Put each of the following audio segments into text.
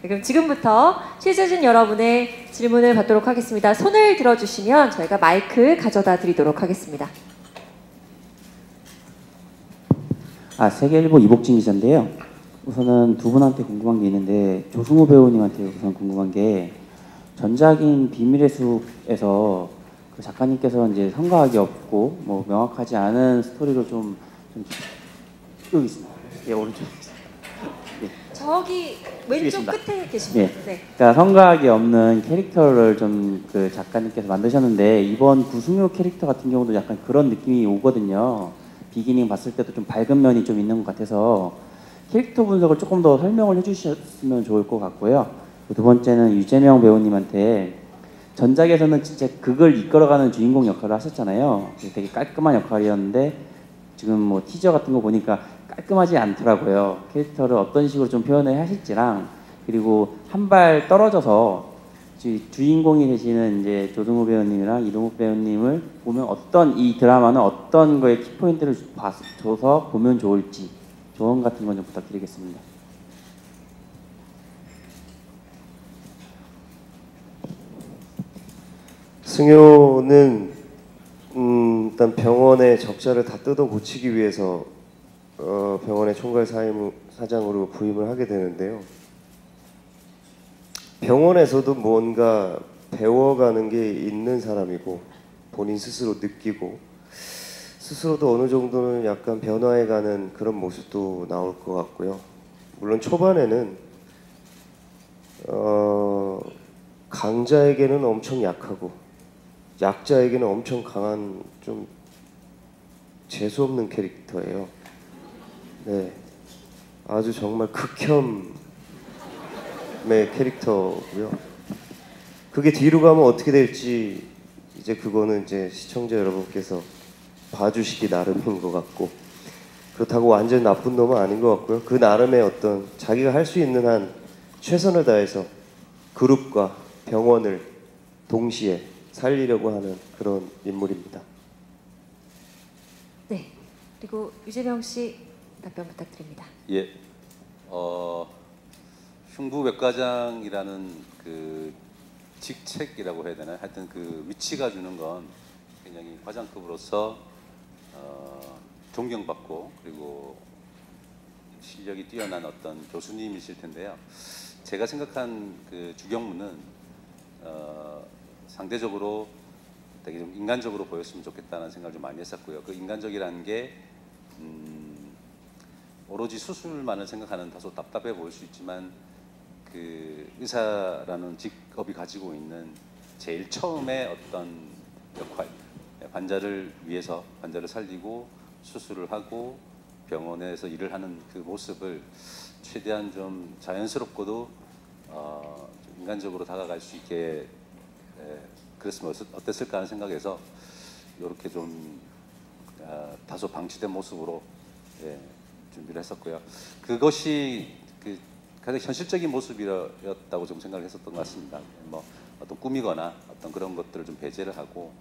네, 그럼 지금부터 취재진 여러분의 질문을 받도록 하겠습니다. 손을 들어주시면 저희가 마이크 가져다 드리도록 하겠습니다. 세계일보 이복진 기자인데요. 우선은 두 분한테 궁금한 게 있는데, 조승우 배우님한테 우선 궁금한 게, 전작인 비밀의 숲에서 그 작가님께서 이제 성과학이 없고 뭐 명확하지 않은 스토리로 좀 여기 있습니다. 예, 오른쪽에 있습니다. 예. 저기 왼쪽 있습니다. 끝에 계십니다. 예. 네. 그러니까 성과학이 없는 캐릭터를 좀 그 작가님께서 만드셨는데, 이번 구승효 캐릭터 같은 경우도 약간 그런 느낌이 오거든요. 비기닝 봤을 때도 좀 밝은 면이 좀 있는 것 같아서 캐릭터 분석을 조금 더 설명을 해주셨으면 좋을 것 같고요. 두 번째는 유재명 배우님한테, 전작에서는 진짜 극을 이끌어가는 주인공 역할을 하셨잖아요. 되게 깔끔한 역할이었는데 지금 뭐 티저 같은 거 보니까 깔끔하지 않더라고요. 캐릭터를 어떤 식으로 좀 표현을 하실지랑, 그리고 한 발 떨어져서 주인공이 되시는 이제 조승우 배우님이랑 이동욱 배우님을 보면 이 드라마는 어떤 거에 키포인트를 줘서 보면 좋을지 조언 같은 건 좀 부탁드리겠습니다. 승효는 일단 병원의 적자를 다 뜯어 고치기 위해서 병원의 총괄 사장으로 부임을 하게 되는데요. 병원에서도 뭔가 배워가는 게 있는 사람이고, 본인 스스로 느끼고 스스로도 어느 정도는 약간 변화해가는 그런 모습도 나올 것 같고요. 물론 초반에는 강자에게는 엄청 약하고 약자에게는 엄청 강한, 좀 재수없는 캐릭터예요. 네, 아주 정말 극혐의 캐릭터고요. 그게 뒤로 가면 어떻게 될지 이제 그거는 이제 시청자 여러분께서 봐주시기 나름인 것 같고, 그렇다고 완전 나쁜 놈은 아닌 것 같고요. 그 나름의 어떤 자기가 할 수 있는 한 최선을 다해서 그룹과 병원을 동시에 살리려고 하는 그런 인물입니다. 네. 그리고 유재명 씨 답변 부탁드립니다. 예. 흉부외과장이라는 그 직책이라고 해야 되나요? 하여튼 그 위치가 주는 건 굉장히 과장급으로서 존경받고, 그리고 실력이 뛰어난 어떤 교수님이실 텐데요. 제가 생각한 그 주경무는 상대적으로 되게 좀 인간적으로 보였으면 좋겠다는 생각을 좀 많이 했었고요. 그 인간적이라는 게 오로지 수술만을 생각하는 다소 답답해 보일 수 있지만, 그 의사라는 직업이 가지고 있는 제일 처음에 어떤 역할, 환자를 위해서 환자를 살리고 수술을 하고 병원에서 일을 하는 그 모습을 최대한 좀 자연스럽고도 좀 인간적으로 다가갈 수 있게 그랬으면 어땠을까 하는 생각에서 이렇게 좀 다소 방치된 모습으로 준비를 했었고요. 그것이 그 가장 현실적인 모습이었다고 좀 생각을 했었던 것 같습니다. 뭐 어떤 꾸미거나 어떤 그런 것들을 좀 배제를 하고,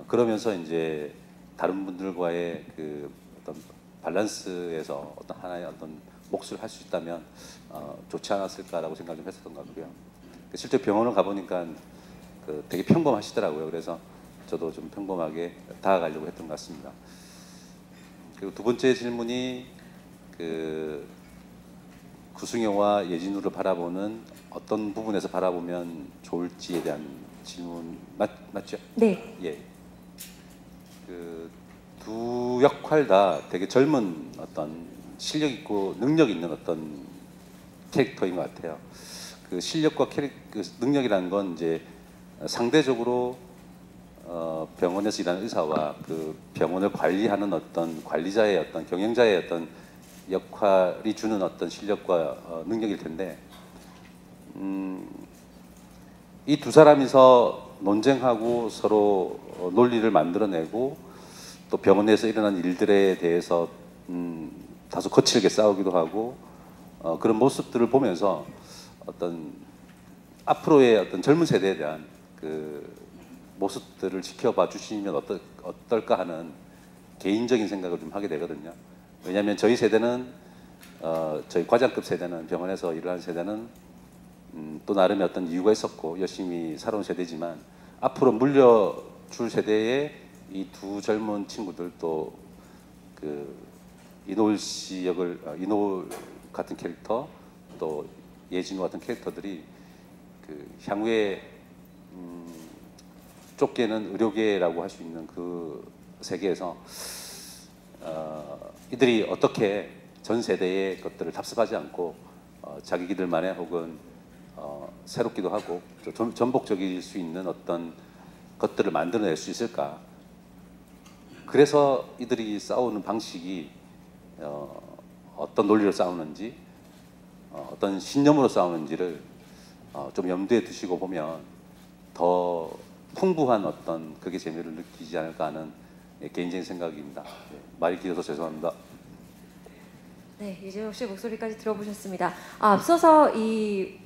그러면서 이제 다른 분들과의 그 어떤 밸런스에서 어떤 하나의 어떤 몫을 할 수 있다면 좋지 않았을까라고 생각을 좀 했었던 것 같고요. 실제 병원을 가보니까 그 되게 평범하시더라고요. 그래서 저도 좀 평범하게 다가가려고 했던 것 같습니다. 그리고 두 번째 질문이 그 구승효와 예진우를 바라보는 어떤 부분에서 바라보면 좋을지에 대한 질문 맞죠? 네. 예. 그 두 역할 다 되게 젊은 어떤 실력 있고 능력 있는 어떤 캐릭터인 것 같아요. 그 실력과 그 능력이라는 건 이제 상대적으로 병원에서 일하는 의사와 그 병원을 관리하는 어떤 관리자의 어떤 경영자의 어떤 역할이 주는 어떤 실력과 능력일 텐데, 이 두 사람이서 논쟁하고 서로 논리를 만들어내고, 또 병원에서 일어난 일들에 대해서 다소 거칠게 싸우기도 하고, 그런 모습들을 보면서 어떤 앞으로의 어떤 젊은 세대에 대한 그 모습들을 지켜봐 주시면 어떨까 하는 개인적인 생각을 좀 하게 되거든요. 왜냐하면 저희 세대는 저희 과장급 세대는, 병원에서 일을 하는 세대는 또 나름의 어떤 이유가 있었고 열심히 살아온 세대지만 앞으로 물려줄 세대의 이 두 젊은 친구들 또 그 이노울 씨 역을 이노울 같은 캐릭터 또 예진우 같은 캐릭터들이 그 향후에 좁게는 의료계라고 할 수 있는 그 세계에서 이들이 어떻게 전 세대의 것들을 답습하지 않고 자기들만의 혹은 새롭기도 하고 전복적일 수 있는 어떤 것들을 만들어낼 수 있을까? 그래서 이들이 싸우는 방식이 어떤 논리로 싸우는지 어떤 신념으로 싸우는지를 좀 염두에 두시고 보면 더 풍부한 어떤 극의 재미를 느끼지 않을까 하는 개인적인 생각입니다. 말이 길어서 죄송합니다. 네, 이재용 씨 목소리까지 들어보셨습니다. 앞서서 이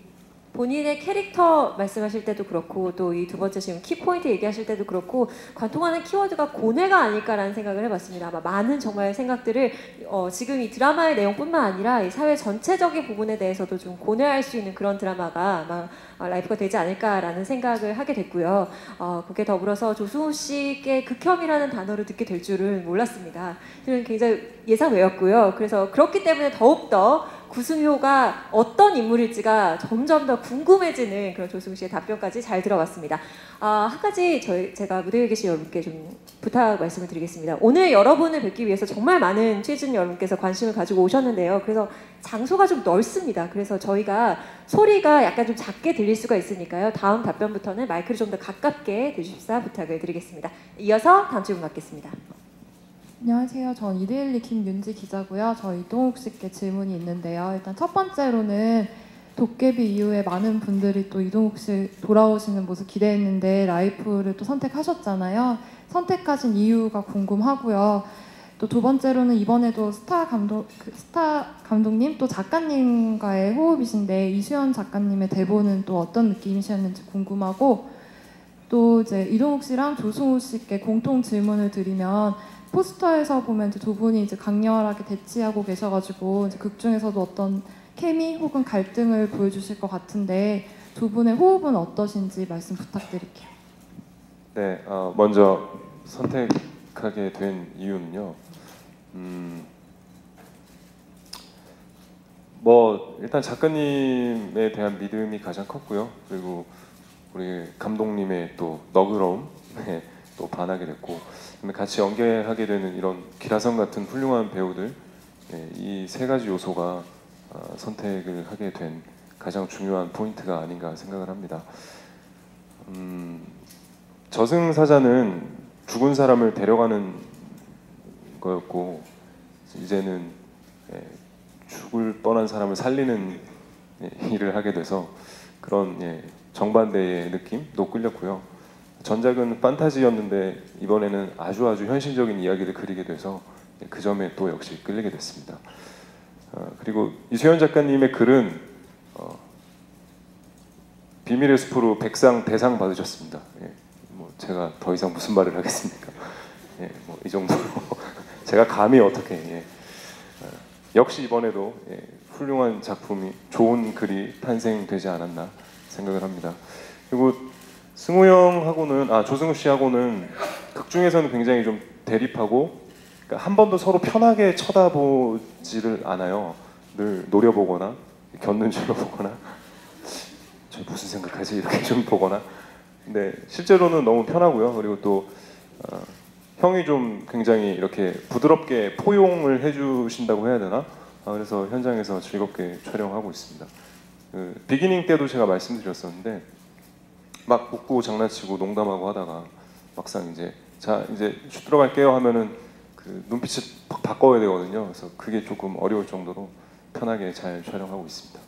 본인의 캐릭터 말씀하실 때도 그렇고 또 이 두 번째 지금 키포인트 얘기하실 때도 그렇고 관통하는 키워드가 고뇌가 아닐까라는 생각을 해봤습니다. 아마 많은 정말 생각들을 지금 이 드라마의 내용뿐만 아니라 이 사회 전체적인 부분에 대해서도 좀 고뇌할 수 있는 그런 드라마가 아마 라이프가 되지 않을까라는 생각을 하게 됐고요. 그게 더불어서 조승우 씨의 극혐이라는 단어를 듣게 될 줄은 몰랐습니다. 저는 굉장히 예상 외였고요. 그래서 그렇기 때문에 더욱더 구승효가 어떤 인물일지가 점점 더 궁금해지는 그런 조승우 씨의 답변까지 잘 들어봤습니다. 한 가지 제가 무대에 계신 여러분께 좀 부탁 말씀을 드리겠습니다. 오늘 여러분을 뵙기 위해서 정말 많은 취준 여러분께서 관심을 가지고 오셨는데요. 그래서 장소가 좀 넓습니다. 그래서 저희가 소리가 약간 좀 작게 들릴 수가 있으니까요. 다음 답변부터는 마이크를 좀 더 가깝게 대주십사 부탁을 드리겠습니다. 이어서 다음 질문 받겠습니다. 안녕하세요. 전 이데일리 김윤지 기자고요. 저 이동욱 씨께 질문이 있는데요. 일단 첫 번째로는 도깨비 이후에 많은 분들이 또 이동욱 씨 돌아오시는 모습 기대했는데 라이프를 또 선택하셨잖아요. 선택하신 이유가 궁금하고요. 또 두 번째로는 이번에도 스타 감독님 또 작가님과의 호흡이신데 이수연 작가님의 대본은 또 어떤 느낌이셨는지 궁금하고 또 이제 이동욱 씨랑 조승우 씨께 공통 질문을 드리면 포스터에서 보면 이제 두 분이 이제 강렬하게 대치하고 계셔가지고 이제 극 중에서도 어떤 케미 혹은 갈등을 보여주실 것 같은데 두 분의 호흡은 어떠신지 말씀 부탁드릴게요. 네, 먼저 선택하게 된 이유는요. 뭐 일단 작가님에 대한 믿음이 가장 컸고요. 그리고 우리 감독님의 또 너그러움에 또 반하게 됐고, 같이 연기하게 되는 이런 기라성 같은 훌륭한 배우들, 이 세 가지 요소가 선택을 하게 된 가장 중요한 포인트가 아닌가 생각을 합니다. 저승사자는 죽은 사람을 데려가는 거였고, 이제는 죽을 뻔한 사람을 살리는 일을 하게 돼서 그런 정반대의 느낌도 끌렸고요. 전작은 판타지였는데 이번에는 아주 현실적인 이야기를 그리게 돼서 그 점에 또 역시 끌리게 됐습니다. 그리고 이수연 작가님의 글은 비밀의 숲으로 백상 대상 받으셨습니다. 뭐 제가 더 이상 무슨 말을 하겠습니까? 뭐 이 정도로 제가 감히 어떻게 역시 이번에도 훌륭한 작품이 좋은 글이 탄생되지 않았나 생각을 합니다. 그리고 승우 형하고는 조승우 씨하고는 극 중에서는 굉장히 좀 대립하고, 그러니까 한 번도 서로 편하게 쳐다보지를 않아요. 늘 노려보거나 곁눈질로 보거나 저 무슨 생각하지 이렇게 좀 보거나. 근데 실제로는 너무 편하고요. 그리고 또 형이 좀 굉장히 이렇게 부드럽게 포용을 해주신다고 해야 되나? 그래서 현장에서 즐겁게 촬영하고 있습니다. 비기닝 때도 제가 말씀드렸었는데 막 웃고 장난치고 농담하고 하다가 막상 이제 슛 들어갈게요 하면은 그 눈빛을 팍 바꿔야 되거든요. 그래서 그게 조금 어려울 정도로 편하게 잘 촬영하고 있습니다.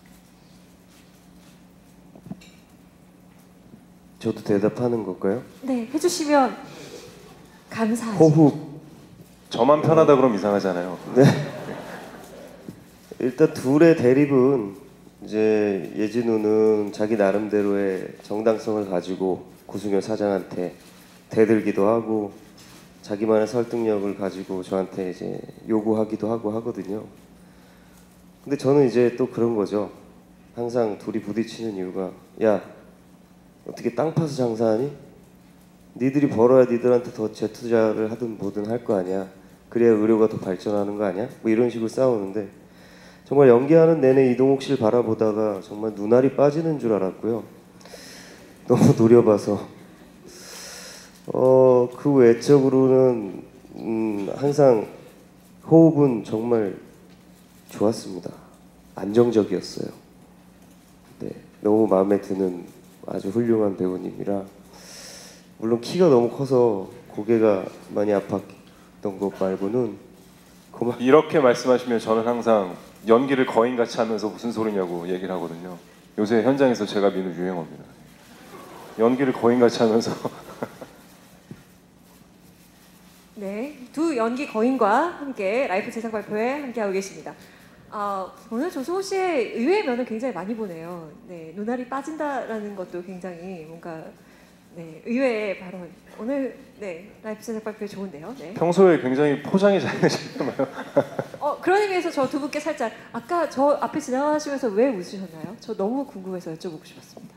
저도 대답하는 걸까요? 네, 해주시면 감사하죠. 호흡. 저만 편하다 그럼 이상하잖아요. 네. 일단 둘의 대립은 이제 예진우는 자기 나름대로의 정당성을 가지고 구승효 사장한테 대들기도 하고 자기만의 설득력을 가지고 저한테 이제 요구하기도 하고 하거든요. 근데 저는 이제 또 그런 거죠. 항상 둘이 부딪히는 이유가 야 어떻게 땅 파서 장사하니? 니들이 벌어야 니들한테 더 재투자를 하든 뭐든 할 거 아니야. 그래야 의료가 더 발전하는 거 아니야? 뭐 이런 식으로 싸우는데 정말 연기하는 내내 이동욱 씨를 바라보다가 정말 눈알이 빠지는 줄 알았고요. 너무 노려봐서 그 외적으로는 항상 호흡은 정말 좋았습니다. 안정적이었어요. 네, 너무 마음에 드는 아주 훌륭한 배우님이라 물론 키가 너무 커서 고개가 많이 아팠던 것 말고는 이렇게 말씀하시면 저는 항상 연기를 거인같이 하면서 무슨 소리냐고 얘기를 하거든요. 요새 현장에서 제가 미는 유행어입니다. 연기를 거인같이 하면서 네, 두 연기 거인과 함께 라이프 제작 발표회 함께하고 계십니다. 오늘 조승우 씨의 의외의 면을 굉장히 많이 보네요. 네, 눈알이 빠진다라는 것도 굉장히 뭔가 네, 의외의 발언. 오늘 네, 라이프 제작 발표 좋은데요. 네. 평소에 굉장히 포장이 잘 되시나요? 그런 의미에서 저 두 분께 살짝 아까 저 앞에 지나가시면서 왜 웃으셨나요? 저 너무 궁금해서 여쭤보고 싶었습니다.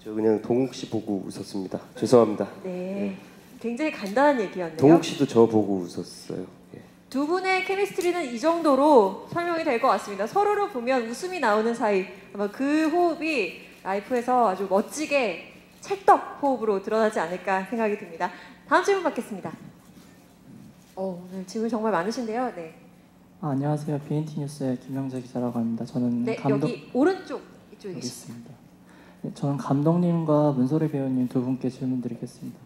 저 그냥 동욱 씨 보고 웃었습니다. 죄송합니다. 네, 굉장히 간단한 얘기였네요. 동욱 씨도 저 보고 웃었어요. 예. 두 분의 케미스트리는 이 정도로 설명이 될 것 같습니다. 서로를 보면 웃음이 나오는 사이 아마 그 호흡이 라이프에서 아주 멋지게 찰떡 호흡으로 드러나지 않을까 생각이 듭니다. 다음 질문 받겠습니다. 오늘 질문 정말 많으신데요. 네, 안녕하세요. BNT 뉴스의 김영재 기자라고 합니다. 저는 네 여기 오른쪽 이쪽에 여기 계십니다. 있습니다. 네, 저는 감독님과 문소리 배우님 두 분께 질문드리겠습니다.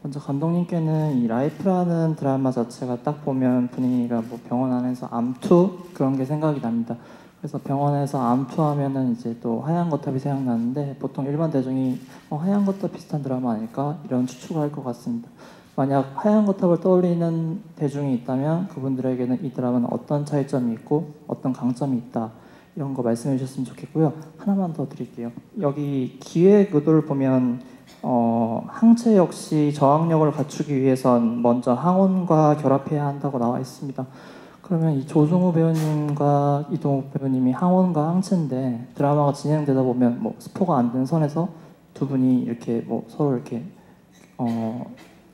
먼저 감독님께는 이 라이프라는 드라마 자체가 딱 보면 분위기가 뭐 병원 안에서 암투 그런 게 생각이 납니다. 그래서 병원에서 암투하면은 이제 또 하얀 거탑이 생각나는데 보통 일반 대중이 하얀 거탑 비슷한 드라마 아닐까 이런 추측을 할 것 같습니다. 만약 하얀 거탑을 떠올리는 대중이 있다면 그분들에게는 이 드라마는 어떤 차이점이 있고 어떤 강점이 있다 이런 거 말씀해 주셨으면 좋겠고요. 하나만 더 드릴게요. 여기 기획 의도를 보면 항체 역시 저항력을 갖추기 위해선 먼저 항온과 결합해야 한다고 나와 있습니다. 그러면 이 조승우 배우님과 이동욱 배우님이 항온과 항체인데 드라마가 진행되다 보면 뭐 스포가 안 된 선에서 두 분이 이렇게 뭐 서로 이렇게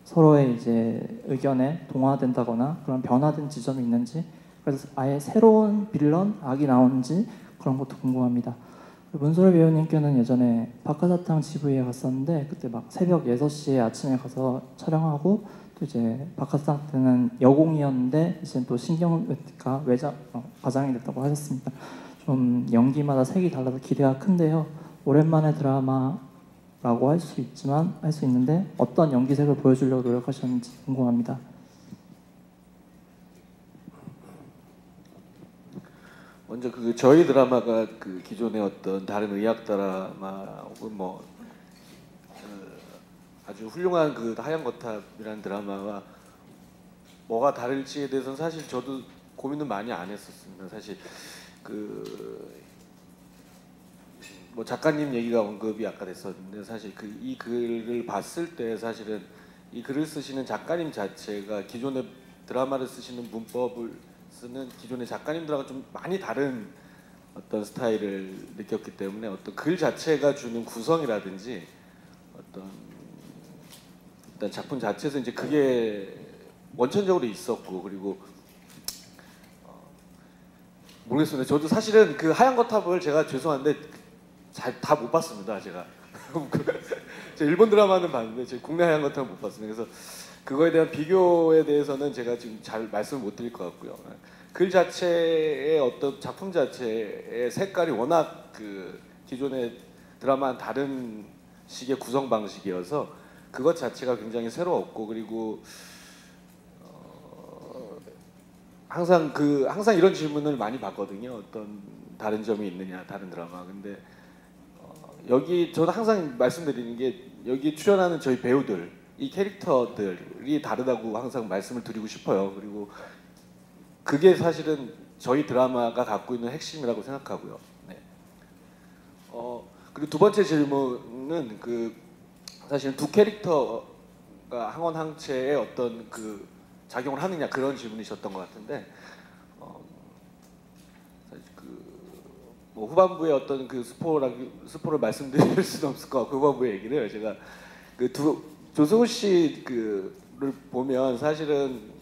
서로의 이제 의견에 동화된다거나 그런 변화된 지점이 있는지 그래서 아예 새로운 빌런 악이 나오는지 그런 것도 궁금합니다. 문소리 배우님께는 예전에 박하사탕 GV에 갔었는데 그때 막 새벽 6시에 아침에 가서 촬영하고 또 이제 박하사탕 때는 여공이었는데 이제 또 신경외과 과장이 됐다고 하셨습니다. 좀 연기마다 색이 달라서 기대가 큰데요. 오랜만에 드라마라고 할 수 있는데 어떤 연기색을 보여주려고 노력하셨는지 궁금합니다. 먼저 그 저희 드라마가 그 기존의 어떤 다른 의학 드라마 혹은 뭐 아주 훌륭한 그 하얀 거탑이라는 드라마와 뭐가 다를지에 대해서는 사실 저도 고민은 많이 안 했었습니다. 사실 그 뭐 작가님 얘기가 언급이 아까 됐었는데 사실 그 이 글을 봤을 때 사실은 이 글을 쓰시는 작가님 자체가 기존의 드라마를 쓰시는 문법을 쓰는 기존의 작가님들하고 좀 많이 다른 어떤 스타일을 느꼈기 때문에 어떤 글 자체가 주는 구성이라든지 어떤 일단 작품 자체에서 이제 그게 원천적으로 있었고 그리고 모르겠습니다. 저도 사실은 그 하얀 거탑을 제가 죄송한데 잘 다 못 봤습니다. 제가 일본 드라마는 봤는데 제 국내 하얀 거탑은 못 봤습니다. 그래서 그거에 대한 비교에 대해서는 제가 지금 잘 말씀을 못 드릴 것 같고요. 글 자체의 어떤 작품 자체의 색깔이 워낙 그 기존의 드라마와는 다른 식의 구성 방식이어서 그것 자체가 굉장히 새로웠고 그리고 항상 이런 질문을 많이 받거든요. 어떤 다른 점이 있느냐 다른 드라마. 근데 여기 저는 항상 말씀드리는 게 여기 출연하는 저희 배우들 이 캐릭터들이 다르다고 항상 말씀을 드리고 싶어요. 그리고 그게 사실은 저희 드라마가 갖고 있는 핵심이라고 생각하고요. 네. 그리고 두 번째 질문은 그 사실 두 캐릭터가 항원 항체에 어떤 그 작용을 하느냐 그런 질문이셨던 것 같은데 사실 뭐 후반부의 어떤 그 스포를 말씀드릴 수는 없을 것 같고 후반부의 얘기를 제가 그 조승우 씨 그를 보면 사실은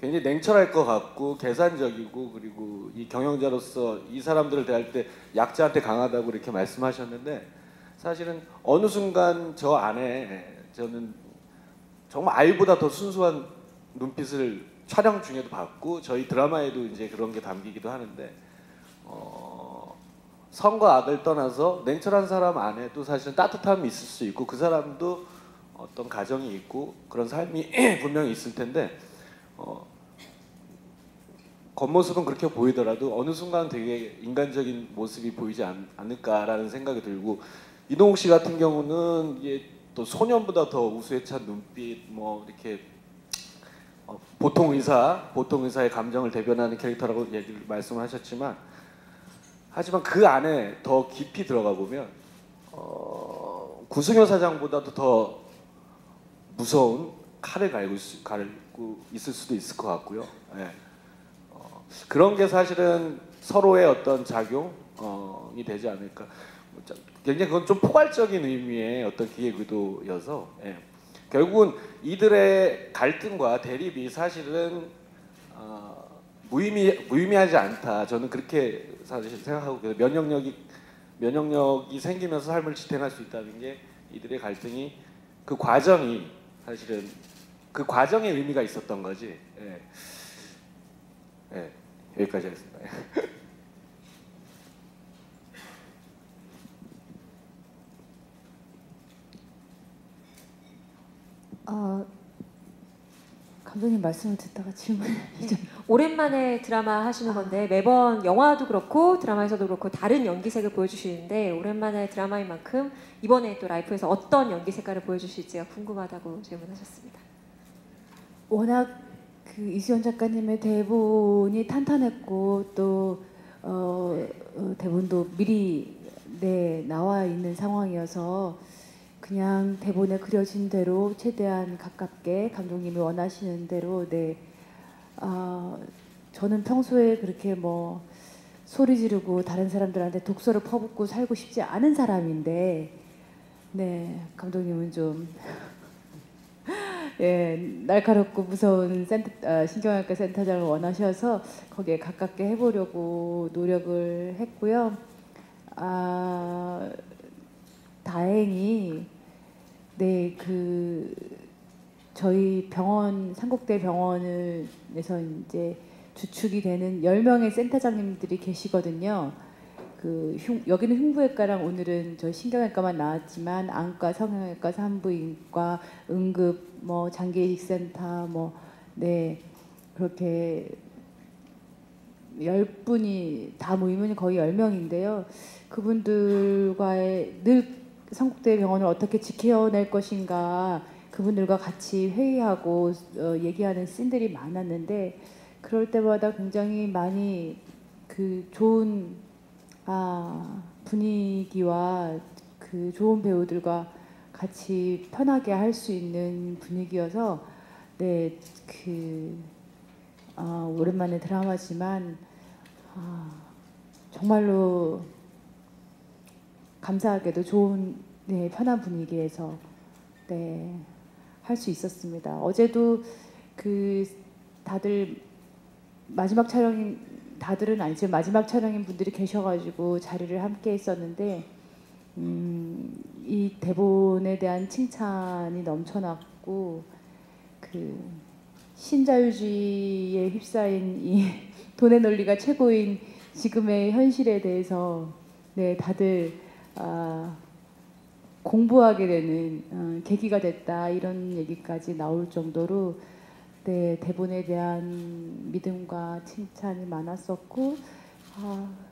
굉장히 냉철할 것 같고 계산적이고 그리고 이 경영자로서 이 사람들을 대할 때 약자한테 강하다고 이렇게 말씀하셨는데 사실은 어느 순간 저 안에 저는 정말 아이보다 더 순수한 눈빛을 촬영 중에도 봤고 저희 드라마에도 이제 그런 게 담기기도 하는데 선과 악을 떠나서 냉철한 사람 안에도 사실은 따뜻함이 있을 수 있고 그 사람도 어떤 가정이 있고 그런 삶이 분명히 있을 텐데 겉모습은 그렇게 보이더라도 어느 순간 되게 인간적인 모습이 보이지 않을까라는 생각이 들고 이동욱 씨 같은 경우는 이게 또 소년보다 더 우수에 찬 눈빛 뭐 이렇게 보통 의사의 감정을 대변하는 캐릭터라고 얘기를 말씀하셨지만 하지만 그 안에 더 깊이 들어가 보면 구승효 사장보다도 더 무서운 칼을 갈고 있을 수도 있을 것 같고요. 예. 그런 게 사실은 서로의 어떤 작용이 되지 않을까. 굉장히 그건 좀 포괄적인 의미의 어떤 기획 의도여서 예. 결국은 이들의 갈등과 대립이 사실은 무의미하지 않다. 저는 그렇게 사실 생각하고 면역력이 생기면서 삶을 지탱할 수 있다는 게 이들의 갈등이 그 과정이 사실은 그 과정에 의미가 있었던 거지. 예. 예. 여기까지 하겠습니다. 감독님 말씀을 듣다가 질문을 오랜만에 드라마 하시는 건데 매번 영화도 그렇고 드라마에서도 그렇고 다른 연기색을 보여주시는데 오랜만에 드라마인 만큼 이번에 또 라이프에서 어떤 연기 색깔을 보여주실지가 궁금하다고 질문하셨습니다. 워낙 그 이수연 작가님의 대본이 탄탄했고 또 대본도 미리 나와 있는 상황이어서 그냥 대본에 그려진 대로 최대한 가깝게 감독님이 원하시는 대로 저는 평소에 그렇게 뭐 소리 지르고 다른 사람들한테 독서를 퍼붓고 살고 싶지 않은 사람인데 감독님은 좀 날카롭고 무서운 신경외과 센터장을 원하셔서 거기에 가깝게 해보려고 노력을 했고요. 다행히 저희 병원 상국대 병원에서 이제 주축이 되는 10명의 센터장님들이 계시거든요. 여기는 흉부외과랑 오늘은 저 신경외과만 나왔지만 안과, 성형외과, 산부인과, 응급, 뭐 장기이식센터, 그렇게 10분이 다 모이면 거의 10명인데요. 그분들과의 늘 성국대 병원을 어떻게 지켜낼 것인가 그분들과 같이 회의하고 얘기하는 씬들이 많았는데 그럴 때마다 굉장히 많이 좋은 분위기와 좋은 배우들과 같이 편하게 할 수 있는 분위기여서 오랜만에 드라마지만 정말로 감사하게도 좋은 편한 분위기에서 할 수 있었습니다. 어제도 다들 마지막 촬영인 다들은 아니지만 마지막 촬영인 분들이 계셔가지고 자리를 함께 했었는데 이 대본에 대한 칭찬이 넘쳐났고 신자유주의에 휩싸인 이 돈의 논리가 최고인 지금의 현실에 대해서 다들 공부하게 되는 계기가 됐다 이런 얘기까지 나올 정도로 대본에 대한 믿음과 칭찬이 많았었고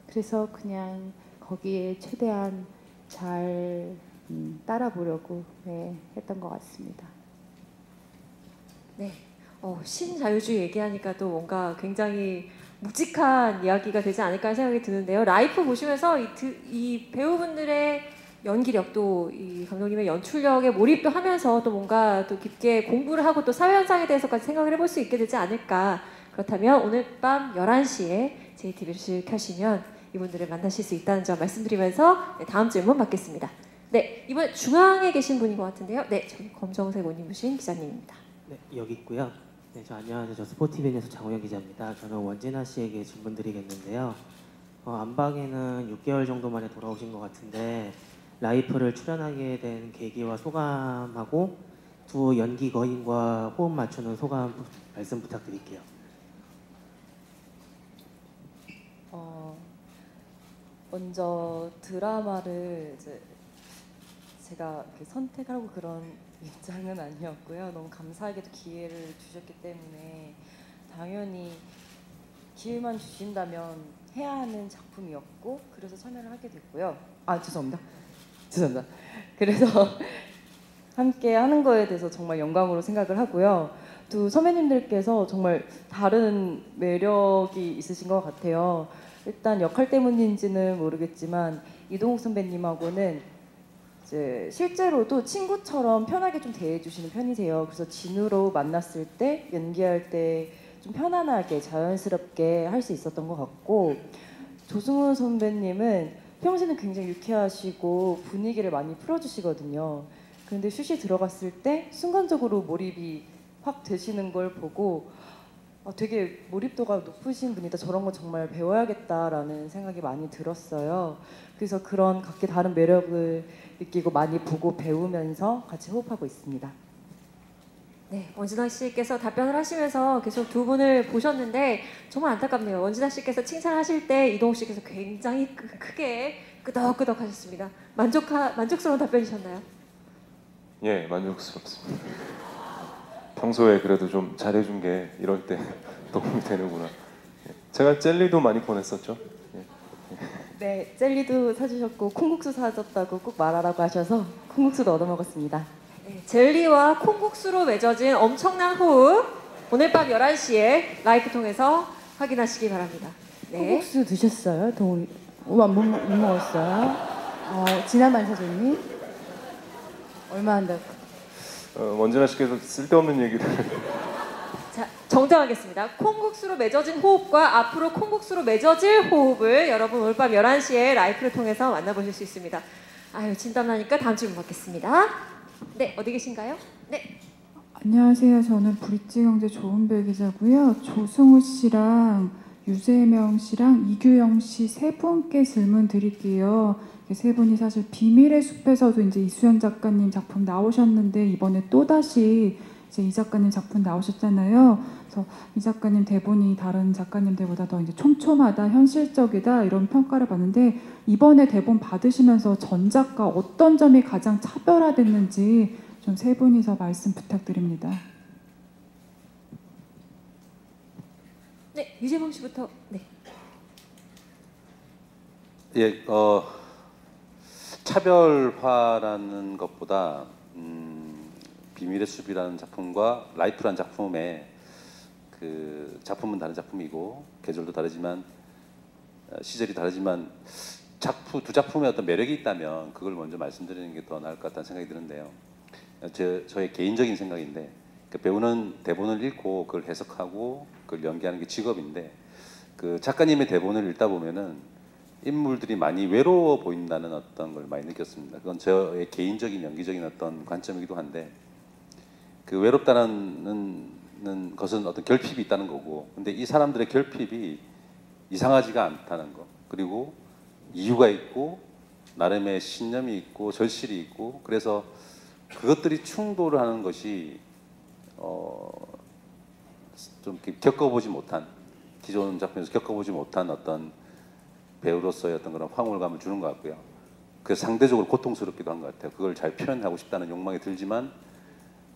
그래서 그냥 거기에 최대한 잘 따라 보려고 했던 것 같습니다. 신자유주의 얘기하니까 또 뭔가 굉장히 묵직한 이야기가 되지 않을까 생각이 드는데요. 라이프 보시면서 이 배우분들의 연기력도 이 감독님의 연출력에 몰입도 하면서 또 뭔가 또 깊게 공부를 하고 또 사회 현상에 대해서까지 생각을 해볼 수 있게 되지 않을까. 그렇다면 오늘 밤 11시에 JTBC를 켜시면 이분들을 만나실 수 있다는 점 말씀드리면서 네, 다음 질문 받겠습니다. 네, 이번 중앙에 계신 분인 것 같은데요. 네, 저기 검정색 옷 입으신 기자님입니다. 네, 여기 있고요. 네, 저 안녕하세요. 저 스포티비에서 장우영 기자입니다. 저는 원진아 씨에게 질문 드리겠는데요. 안방에는 6개월 정도 만에 돌아오신 것 같은데 라이프를 출연하게 된 계기와 소감하고 두 연기 거인과 호흡 맞추는 소감 말씀 부탁드릴게요. 먼저 드라마를 이제 제가 이렇게 선택하고 그런 입장은 아니었고요. 너무 감사하게도 기회를 주셨기 때문에 당연히 기회만 주신다면 해야 하는 작품이었고 그래서 참여를 하게 됐고요. 아 죄송합니다. 그래서 함께 하는 거에 대해서 정말 영광으로 생각을 하고요. 두 선배님들께서 정말 다른 매력이 있으신 것 같아요. 일단 역할 때문인지는 모르겠지만 이동욱 선배님하고는 이제 실제로도 친구처럼 편하게 좀 대해주시는 편이세요. 그래서 진우로 만났을 때 연기할 때 좀 편안하게 자연스럽게 할 수 있었던 것 같고 조승우 선배님은 평소에는 굉장히 유쾌하시고 분위기를 많이 풀어주시거든요. 그런데 슛이 들어갔을 때 순간적으로 몰입이 확 되시는 걸 보고 되게 몰입도가 높으신 분이다. 저런 거 정말 배워야겠다라는 생각이 많이 들었어요. 그래서 그런 각기 다른 매력을 느끼고 많이 보고 배우면서 같이 호흡하고 있습니다. 네, 원진아 씨께서 답변을 하시면서 계속 두 분을 보셨는데 정말 안타깝네요. 원진아 씨께서 칭찬하실 때 이동욱 씨께서 굉장히 크게 끄덕끄덕 하셨습니다. 만족스러운 답변이셨나요? 예, 만족스럽습니다. 평소에 그래도 좀 잘해준 게 이럴 때 도움이 되는구나. 제가 젤리도 많이 보냈었죠. 네, 젤리도 사주셨고 콩국수 사줬다고 꼭 말하라고 하셔서 콩국수도 얻어먹었습니다. 네, 젤리와 콩국수로 맺어진 엄청난 호흡 오늘 밤 11시에 라이프 통해서 확인하시기 바랍니다. 네. 콩국수 드셨어요? 못 먹었어요? 지난번 사줬니? 얼마 한다고? 원진아 씨께서 쓸데없는 얘기를 자, 정정하겠습니다. 콩국수로 맺어진 호흡과 앞으로 콩국수로 맺어질 호흡을 여러분 오늘 밤 11시에 라이프를 통해서 만나보실 수 있습니다. 아유, 진땀나니까 다음 질문 받겠습니다. 네, 어디 계신가요? 네. 안녕하세요. 저는 브릿지경제 조은별 기자고요. 조승우 씨랑 유재명 씨랑 이규영 씨 세 분께 질문 드릴게요. 세 분이 사실 비밀의 숲에서도 이제 이수연 작가님 작품 나오셨는데 이번에 또 다시 이제 이 작가님 작품 나오셨잖아요. 그래서 이 작가님 대본이 다른 작가님들보다 더 이제 촘촘하다, 현실적이다 이런 평가를 받는데 이번에 대본 받으시면서 전 작가 어떤 점이 가장 차별화됐는지 좀 세 분이서 말씀 부탁드립니다. 네, 유재명 씨부터. 네. 예, 차별화라는 것보다 비밀의 숲이라는 작품과 라이프라는 작품의 그 작품은 다른 작품이고 계절도 다르지만 시절이 다르지만 두 작품의 어떤 매력이 있다면 그걸 먼저 말씀드리는 게 더 나을 것 같다는 생각이 드는데요. 저의 개인적인 생각인데 그 배우는 대본을 읽고 그걸 해석하고 그걸 연기하는 게 직업인데 그 작가님의 대본을 읽다 보면은 인물들이 많이 외로워 보인다는 어떤 걸 많이 느꼈습니다. 그건 저의 개인적인 연기적인 어떤 관점이기도 한데 그 외롭다는 것은 어떤 결핍이 있다는 거고 근데 이 사람들의 결핍이 이상하지가 않다는 거 그리고 이유가 있고 나름의 신념이 있고 절실이 있고 그래서 그것들이 충돌을 하는 것이 좀 겪어보지 못한 기존 작품에서 겪어보지 못한 어떤 배우로서의 어떤 그런 황홀감을 주는 것 같고요. 그래서 상대적으로 고통스럽기도 한 것 같아요. 그걸 잘 표현하고 싶다는 욕망이 들지만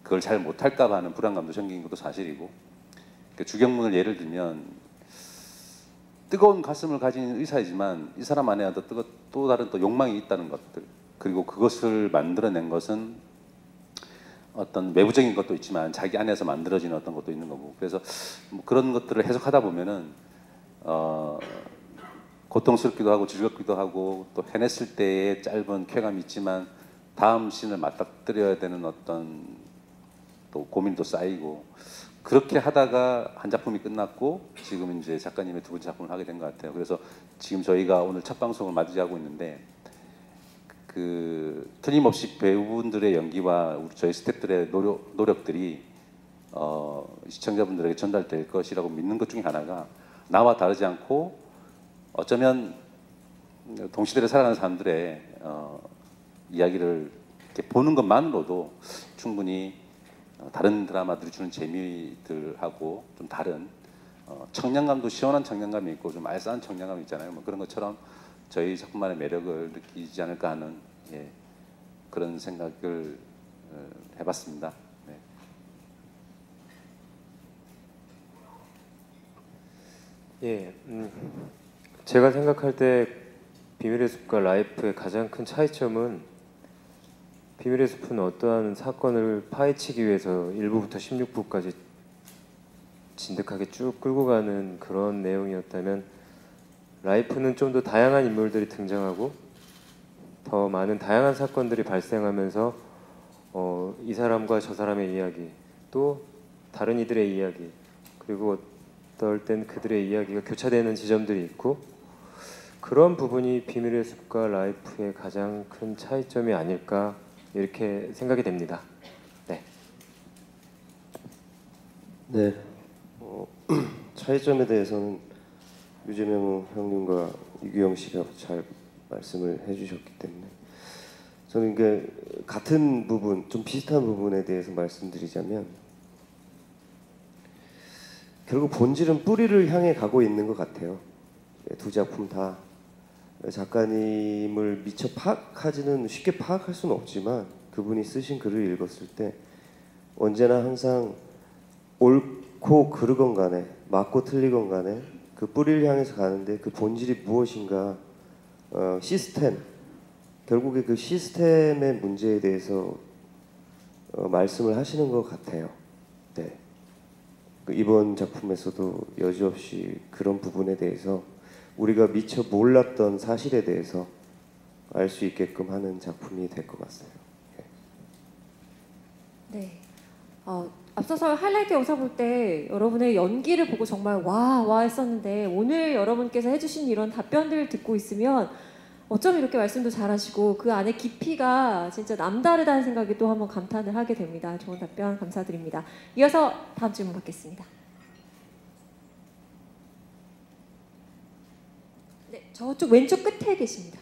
그걸 잘 못할까 봐 하는 불안감도 생긴 것도 사실이고 주경문을 예를 들면 뜨거운 가슴을 가진 의사이지만 이 사람 안에 또 다른 또 욕망이 있다는 것들 그리고 그것을 만들어낸 것은 어떤 외부적인 것도 있지만 자기 안에서 만들어지는 어떤 것도 있는 거고 그래서 뭐 그런 것들을 해석하다 보면은 고통스럽기도 하고 즐겁기도 하고 또 해냈을 때의 짧은 쾌감이 있지만 다음 씬을 맞닥뜨려야 되는 어떤 또 고민도 쌓이고 그렇게 하다가 한 작품이 끝났고 지금 이제 작가님의 두 번째 작품을 하게 된 것 같아요. 그래서 지금 저희가 오늘 첫 방송을 맞이하고 있는데 그 틀림없이 배우분들의 연기와 우리 저희 스태프들의 노력들이 시청자분들에게 전달될 것이라고 믿는 것 중에 하나가 나와 다르지 않고 어쩌면 동시대를 살아가는 사람들의 이야기를 이렇게 보는 것만으로도 충분히 다른 드라마들이 주는 재미들하고 좀 다른 청량감도 시원한 청량감이 있고 좀 알싸한 청량감이 있잖아요. 뭐 그런 것처럼 저희 작품만의 매력을 느끼지 않을까 하는 그런 생각을 해봤습니다. 네. 예, 제가 생각할 때 비밀의 숲과 라이프의 가장 큰 차이점은 비밀의 숲은 어떠한 사건을 파헤치기 위해서 1부부터 16부까지 진득하게 쭉 끌고 가는 그런 내용이었다면 라이프는 좀 더 다양한 인물들이 등장하고 더 많은 다양한 사건들이 발생하면서 이 사람과 저 사람의 이야기 또 다른 이들의 이야기 그리고 어떨 땐 그들의 이야기가 교차되는 지점들이 있고 그런 부분이 비밀의 숲과 라이프의 가장 큰 차이점이 아닐까 이렇게 생각이 됩니다. 네. 네. 차이점에 대해서는 유재명 형님과 이규영 씨가 잘 말씀을 해주셨기 때문에 저는 이게 같은 부분, 좀 비슷한 부분에 대해서 말씀드리자면 결국 본질은 뿌리를 향해 가고 있는 것 같아요. 두 작품 다 작가님을 미처 쉽게 파악할 수는 없지만 그분이 쓰신 글을 읽었을 때 언제나 항상 옳고 그르건 간에 맞고 틀리건 간에 그 뿌리를 향해서 가는데 그 본질이 무엇인가 시스템 결국에 그 시스템의 문제에 대해서 말씀을 하시는 것 같아요. 네. 이번 작품에서도 여지없이 그런 부분에 대해서 우리가 미처 몰랐던 사실에 대해서 알 수 있게끔 하는 작품이 될 것 같아요. 네. 앞서서 하이라이트 영상 볼 때 여러분의 연기를 보고 정말 와 했었는데 오늘 여러분께서 해주신 이런 답변들 듣고 있으면 어쩜 이렇게 말씀도 잘하시고 그 안에 깊이가 진짜 남다르다는 생각이 또 한번 감탄을 하게 됩니다. 좋은 답변 감사드립니다. 이어서 다음 질문 받겠습니다. 네, 저쪽 왼쪽 끝에 계십니다.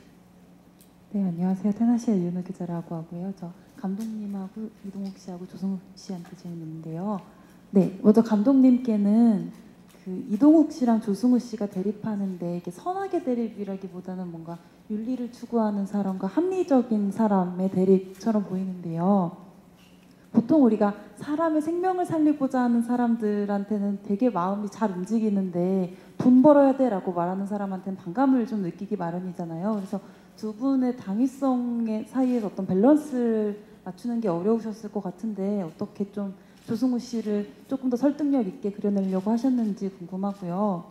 네, 안녕하세요. 테나시의 윤우 기자라고 하고요. 저 감독님하고 이동욱 씨하고 조성욱 씨한테 질문인데요. 네, 먼저 감독님께는 그 이동욱 씨랑 조승우 씨가 대립하는데 이게 선악의 대립이라기보다는 뭔가 윤리를 추구하는 사람과 합리적인 사람의 대립처럼 보이는데요. 보통 우리가 사람의 생명을 살리고자 하는 사람들한테는 되게 마음이 잘 움직이는데 돈 벌어야 돼라고 말하는 사람한테는 반감을 좀 느끼기 마련이잖아요. 그래서 두 분의 당위성의 사이에서 어떤 밸런스를 맞추는 게 어려우셨을 것 같은데 어떻게 좀 조승우 씨를 조금 더 설득력 있게 그려내려고 하셨는지 궁금하고요.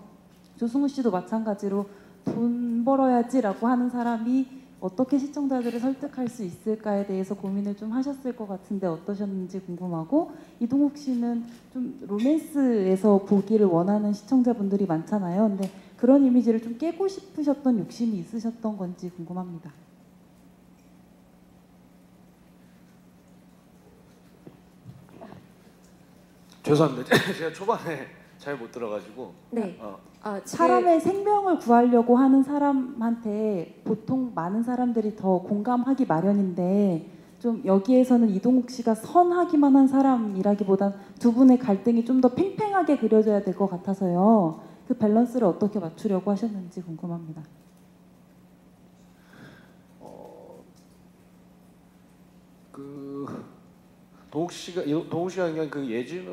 조승우 씨도 마찬가지로 돈 벌어야지라고 하는 사람이 어떻게 시청자들을 설득할 수 있을까에 대해서 고민을 좀 하셨을 것 같은데 어떠셨는지 궁금하고 이동욱 씨는 좀 로맨스에서 보기를 원하는 시청자분들이 많잖아요. 근데 그런 이미지를 좀 깨고 싶으셨던 욕심이 있으셨던 건지 궁금합니다. 죄송합니다. 제가 초반에 잘 못 들어가지고. 네. 사람의 생명을 구하려고 하는 사람한테 보통 많은 사람들이 더 공감하기 마련인데 좀 여기에서는 이동욱 씨가 선하기만 한 사람이라기보단 두 분의 갈등이 좀 더 팽팽하게 그려져야 될 것 같아서요. 그 밸런스를 어떻게 맞추려고 하셨는지 궁금합니다. 동욱 씨가 그냥 그 예진우의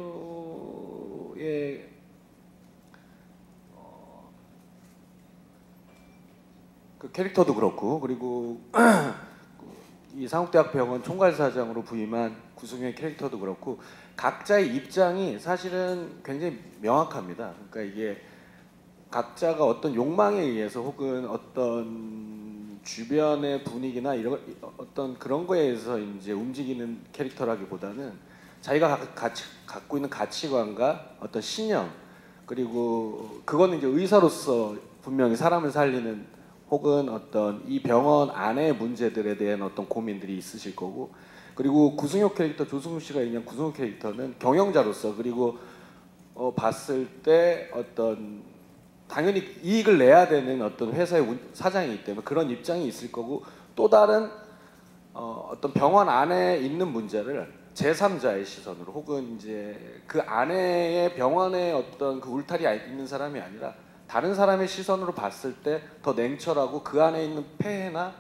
그 캐릭터도 그렇고 그리고 이 상욱대학병원 총괄사장으로 부임한 구승우의 캐릭터도 그렇고 각자의 입장이 사실은 굉장히 명확합니다. 그러니까 이게 각자가 어떤 욕망에 의해서 혹은 어떤 주변의 분위기나 이런 어떤 그런 거에 의해서 이제 움직이는 캐릭터라기보다는 자기가 갖고 있는 가치관과 어떤 신념, 그리고 그거는 이제 의사로서 분명히 사람을 살리는 혹은 어떤 이 병원 안의 문제들에 대한 어떤 고민들이 있으실 거고, 그리고 구승효 캐릭터, 조승우 씨가 있는 구승효 캐릭터는 경영자로서, 그리고 봤을 때 어떤 당연히 이익을 내야 되는 어떤 회사의 사장이기 때문에 그런 입장이 있을 거고, 또 다른 어떤 병원 안에 있는 문제를 제3자의 시선으로, 혹은 이제 그 안에의 병원의 어떤 그 울타리 있는 사람이 아니라 다른 사람의 시선으로 봤을 때 더 냉철하고 그 안에 있는 폐해나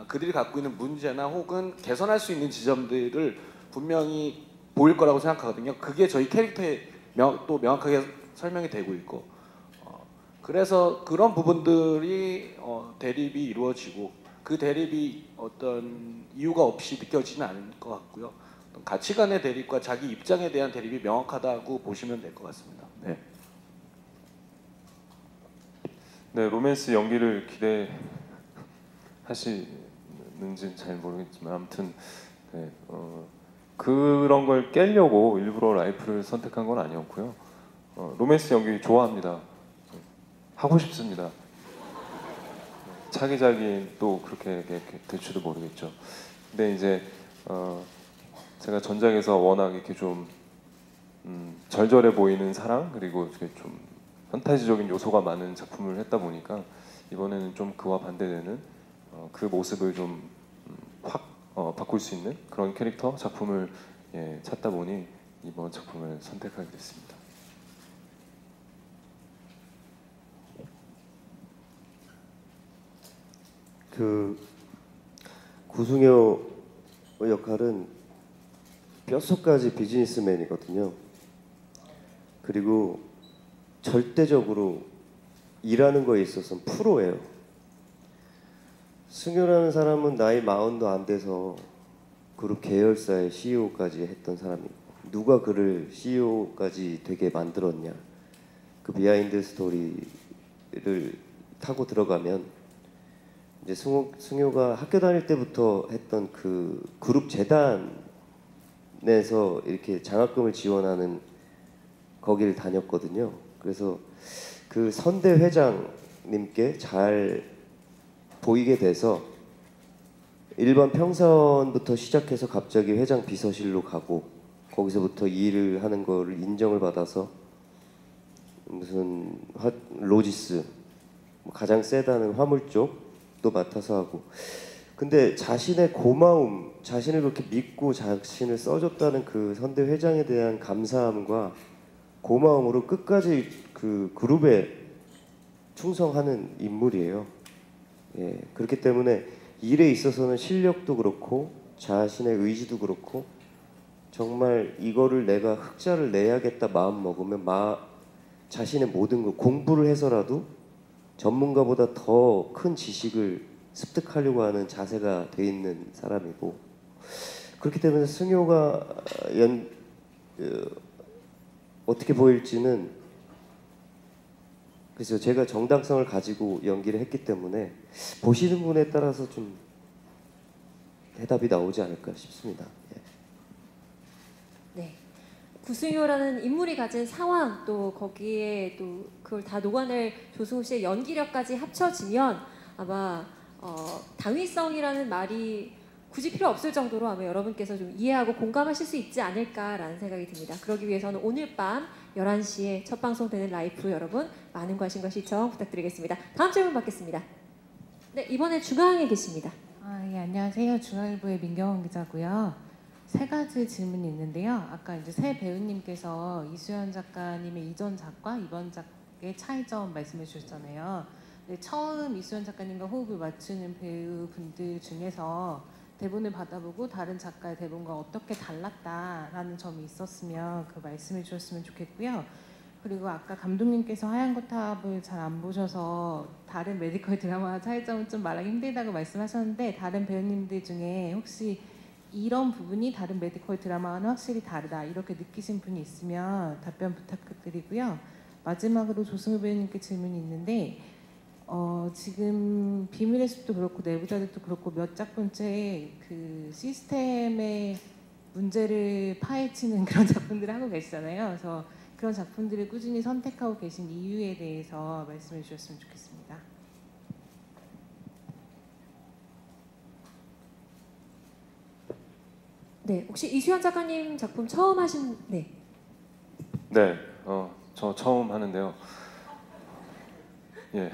그들이 갖고 있는 문제나 혹은 개선할 수 있는 지점들을 분명히 보일 거라고 생각하거든요. 그게 저희 캐릭터에 또 명확하게 설명이 되고 있고, 그래서 그런 부분들이 대립이 이루어지고, 그 대립이 어떤 이유가 없이 느껴지는 않을 것 같고요. 가치관의 대립과 자기 입장에 대한 대립이 명확하다고 보시면 될 것 같습니다. 네. 네, 로맨스 연기를 기대하시는지는 잘 모르겠지만 아무튼 네, 그런 걸 깨려고 일부러 라이프를 선택한 건 아니었고요. 로맨스 연기 좋아합니다. 하고 싶습니다. 차기작이 또 그렇게 될지도 모르겠죠. 근데 이제 제가 전작에서 워낙 이렇게 좀 절절해 보이는 사랑, 그리고 이렇게 좀 판타지적인 요소가 많은 작품을 했다 보니까 이번에는 좀 그와 반대되는 그 모습을 좀 확 바꿀 수 있는 그런 캐릭터 작품을 찾다 보니 이번 작품을 선택하게 됐습니다. 그 구승효 역할은 뼛속까지 비즈니스맨이거든요. 그리고 절대적으로 일하는 거에 있어서는 프로예요. 승효라는 사람은 나이 40도 안 돼서 그룹 계열사의 CEO까지 했던 사람이고, 누가 그를 CEO까지 되게 만들었냐, 그 비하인드 스토리를 타고 들어가면 이제 승효가 학교 다닐 때부터 했던 그 그룹 재단에서 이렇게 장학금을 지원하는 거기를 다녔거든요. 그래서 그 선대 회장님께 잘 보이게 돼서 일반 평선부터 시작해서 갑자기 회장 비서실로 가고, 거기서부터 일을 하는 거를 인정을 받아서 무슨 로지스, 가장 세다는 화물 쪽도 맡아서 하고. 근데 자신의 고마움, 자신을 그렇게 믿고 자신을 써줬다는 그 선대 회장에 대한 감사함과 고마움으로 끝까지 그 그룹에 충성하는 인물이에요. 예, 그렇기 때문에 일에 있어서는 실력도 그렇고 자신의 의지도 그렇고, 정말 이거를 내가 흑자를 내야겠다 마음 먹으면 자신의 모든 거 공부를 해서라도 전문가보다 더 큰 지식을 습득하려고 하는 자세가 돼 있는 사람이고, 그렇기 때문에 승효가 어떻게 보일지는, 그래서 제가 정당성을 가지고 연기를 했기 때문에 보시는 분에 따라서 좀 대답이 나오지 않을까 싶습니다. 예. 네. 구승효라는 인물이 가진 상황, 또 거기에 또 그걸 다 녹아낼 조승우 씨의 연기력까지 합쳐지면 아마 당위성이라는 말이 굳이 필요 없을 정도로 아마 여러분께서 좀 이해하고 공감하실 수 있지 않을까라는 생각이 듭니다. 그러기 위해서는 오늘 밤 11시에 첫 방송되는 라이프 여러분 많은 관심과 시청 부탁드리겠습니다. 다음 질문 받겠습니다. 네, 이번에 중앙에 계십니다. 예, 안녕하세요. 중앙일보의 민경원 기자고요. 세 가지 질문이 있는데요. 아까 이제 새 배우님께서 이수연 작가님의 이전 작과 이번 작의 차이점 말씀해 주셨잖아요. 근데 처음 이수연 작가님과 호흡을 맞추는 배우분들 중에서 대본을 받아보고 다른 작가의 대본과 어떻게 달랐다라는 점이 있었으면 그 말씀해 주셨으면 좋겠고요. 그리고 아까 감독님께서 하얀 거탑을 잘 안 보셔서 다른 메디컬 드라마와 차이점은 좀 말하기 힘들다고 말씀하셨는데, 다른 배우님들 중에 혹시 이런 부분이 다른 메디컬 드라마와는 확실히 다르다 이렇게 느끼신 분이 있으면 답변 부탁드리고요. 마지막으로 조승우 배우님께 질문이 있는데, 지금 비밀의 숲도 그렇고 내부자들도 그렇고 몇 작품째 그 시스템의 문제를 파헤치는 그런 작품들을 하고 계시잖아요. 그래서 그런 작품들을 꾸준히 선택하고 계신 이유에 대해서 말씀해 주셨으면 좋겠습니다. 네, 혹시 이수연 작가님 작품 처음 하신 네. 네, 저 처음 하는데요. 예,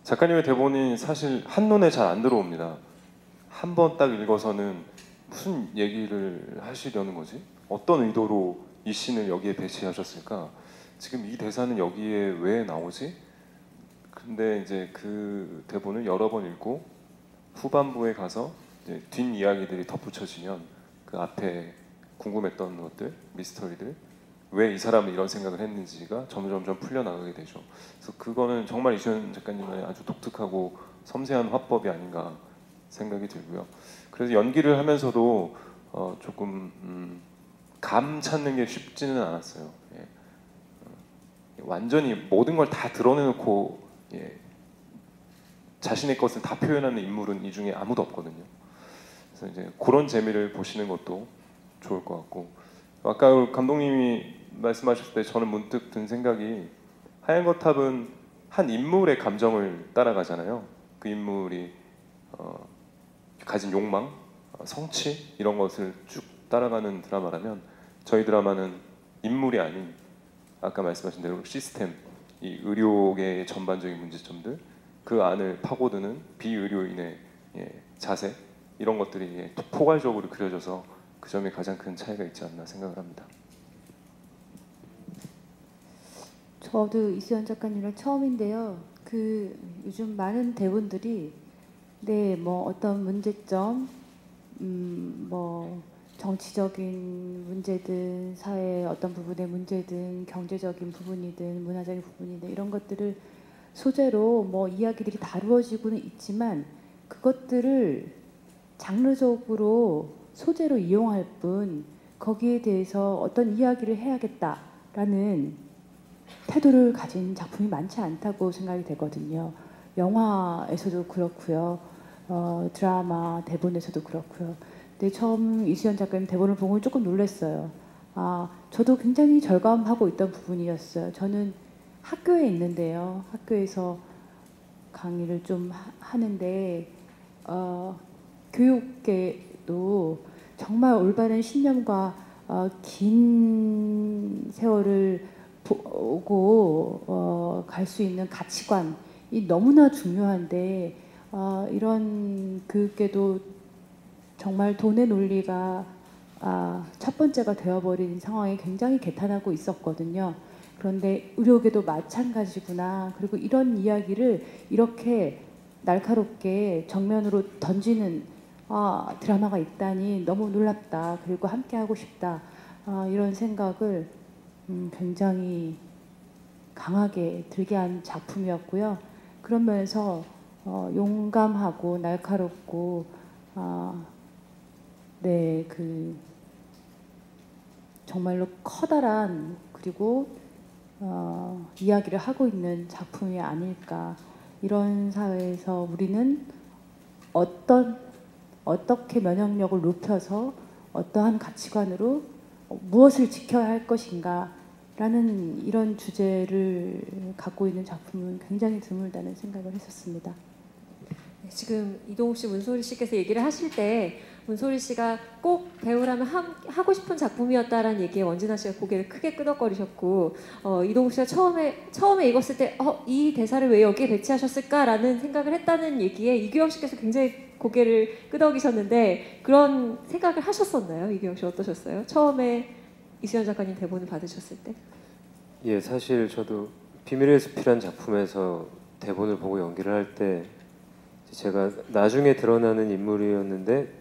작가님의 대본이 사실 한눈에 잘 안 들어옵니다. 한 번 딱 읽어서는 무슨 얘기를 하시려는 거지? 어떤 의도로 이 씬을 여기에 배치하셨을까? 지금 이 대사는 여기에 왜 나오지? 근데 이제 그 대본을 여러 번 읽고 후반부에 가서 이제 뒷이야기들이 덧붙여지면 그 앞에 궁금했던 것들, 미스터리들, 왜 이 사람은 이런 생각을 했는지가 점점 풀려나가게 되죠. 그래서 그거는 정말 이수연 작가님의 아주 독특하고 섬세한 화법이 아닌가 생각이 들고요. 그래서 연기를 하면서도 조금 감 찾는 게 쉽지는 않았어요. 예. 완전히 모든 걸 다 드러내놓고 예. 자신의 것을 다 표현하는 인물은 이 중에 아무도 없거든요. 그래서 이제 그런 재미를 보시는 것도 좋을 것 같고, 아까 감독님이 말씀하셨을 때 저는 문득 든 생각이, 하얀 거탑은 한 인물의 감정을 따라가잖아요. 그 인물이 가진 욕망, 성취 이런 것을 쭉 따라가는 드라마라면, 저희 드라마는 인물이 아닌 아까 말씀하신 대로 시스템, 이 의료계의 전반적인 문제점들, 그 안을 파고드는 비의료인의 자세, 이런 것들이 포괄적으로 그려져서 그 점이 가장 큰 차이가 있지 않나 생각을 합니다. 저도 이수연 작가님이랑 처음인데요. 그 요즘 많은 대본들이 뭐 어떤 문제점, 뭐 정치적인 문제든 사회의 어떤 부분의 문제든 경제적인 부분이든 문화적인 부분이든 이런 것들을 소재로 뭐 이야기들이 다루어지고는 있지만, 그것들을 장르적으로 소재로 이용할 뿐 거기에 대해서 어떤 이야기를 해야겠다라는 태도를 가진 작품이 많지 않다고 생각이 되거든요. 영화에서도 그렇고요. 드라마 대본에서도 그렇고요. 근데 처음 이수연 작가님 대본을 보고 조금 놀랐어요. 저도 굉장히 절감하고 있던 부분이었어요. 저는 학교에 있는데요. 학교에서 강의를 좀 하는데 교육계도 정말 올바른 신념과 긴 세월을 보고 갈 수 있는 가치관이 너무나 중요한데, 이런 교육계도 정말 돈의 논리가 첫 번째가 되어버린 상황에 굉장히 개탄하고 있었거든요. 그런데 의료계도 마찬가지구나. 그리고 이런 이야기를 이렇게 날카롭게 정면으로 던지는 드라마가 있다니 너무 놀랍다. 그리고 함께하고 싶다. 이런 생각을 굉장히 강하게 들게 한 작품이었고요. 그런 면에서 용감하고 날카롭고 그 정말로 커다란 그리고 이야기를 하고 있는 작품이 아닐까. 이런 사회에서 우리는 어떻게 면역력을 높여서 어떠한 가치관으로 무엇을 지켜야 할 것인가 라는 이런 주제를 갖고 있는 작품은 굉장히 드물다는 생각을 했었습니다. 네, 지금 이동욱 씨, 문소리 씨께서 얘기를 하실 때 문소리 씨가 꼭 배우라면 하고 싶은 작품이었다라는 얘기에 원진아 씨가 고개를 크게 끄덕거리셨고, 이동욱 씨가 처음에 읽었을 때 이 대사를 왜 여기에 배치하셨을까라는 생각을 했다는 얘기에 이규영 씨께서 굉장히 고개를 끄덕이셨는데, 그런 생각을 하셨었나요? 이규영 씨 어떠셨어요? 처음에 이수연 작가님 대본을 받으셨을 때? 예, 사실 저도 비밀의 숲이란 작품에서 대본을 보고 연기를 할 때 제가 나중에 드러나는 인물이었는데,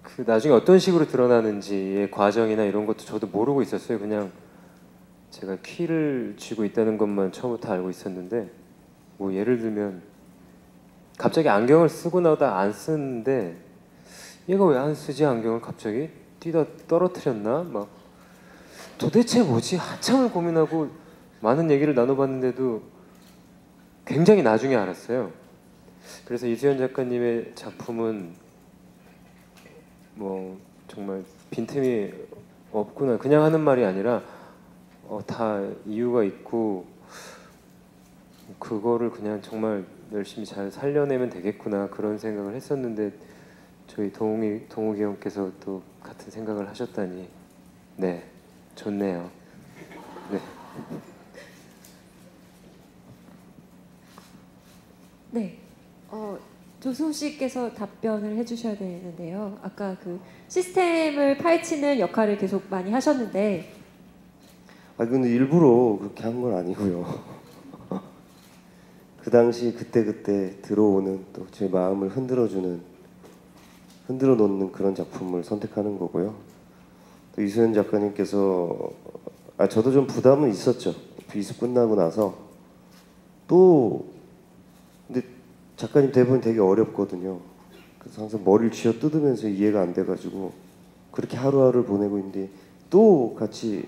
그 나중에 어떤 식으로 드러나는지의 과정이나 이런 것도 저도 모르고 있었어요. 그냥 제가 키를 쥐고 있다는 것만 처음부터 알고 있었는데, 뭐 예를 들면 갑자기 안경을 쓰고 나다 안 쓰는데, 얘가 왜 안 쓰지 안경을 갑자기? 뛰다 떨어뜨렸나? 막 도대체 뭐지? 한참을 고민하고 많은 얘기를 나눠봤는데도 굉장히 나중에 알았어요. 그래서 이수연 작가님의 작품은 뭐 정말 빈틈이 없구나 그냥 하는 말이 아니라 다 이유가 있고 그거를 그냥 정말 열심히 잘 살려내면 되겠구나 그런 생각을 했었는데 저희 동욱이 형께서 또 같은 생각을 하셨다니 네 좋네요. 네. 네. 조승우 씨께서 답변을 해주셔야 되는데요. 아까 그 시스템을 파헤치는 역할을 계속 많이 하셨는데. 근데 일부러 그렇게 한 건 아니고요. 그 당시 그때 들어오는 또 제 마음을 흔들어 놓는 그런 작품을 선택하는 거고요. 또 이소연 작가님께서 저도 좀 부담은 있었죠. 비수 끝나고 나서 또 근데 작가님 대본이 되게 어렵거든요. 그래서 항상 머리를 쥐어 뜯으면서 이해가 안 돼가지고 그렇게 하루하루를 보내고 있는데 또 같이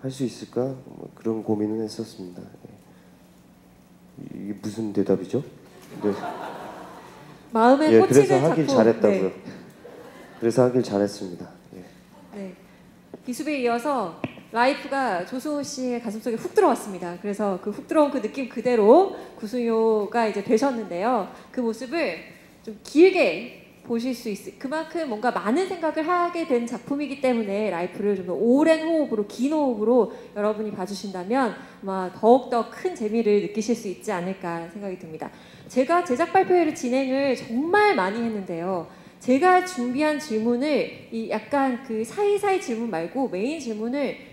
할 수 있을까? 뭐 그런 고민은 했었습니다. 이게 무슨 대답이죠? 네. 마음에 꽂히는 그래서 작품. 하길 잘했다고요. 네. 그래서 하길 잘했습니다. 네. 비수비에 이어서 라이프가 조승우 씨의 가슴속에 훅 들어왔습니다. 그래서 그 훅 들어온 그 느낌 그대로 구승효가 이제 되셨는데요. 그 모습을 좀 길게 보실 수 있을 그만큼 뭔가 많은 생각을 하게 된 작품이기 때문에 라이프를 좀 더 오랜 호흡으로 긴 호흡으로 여러분이 봐주신다면 아마 더욱더 큰 재미를 느끼실 수 있지 않을까 생각이 듭니다. 제가 제작 발표회를 진행을 정말 많이 했는데요. 제가 준비한 질문을 이 약간 그 사이사이 질문 말고 메인 질문을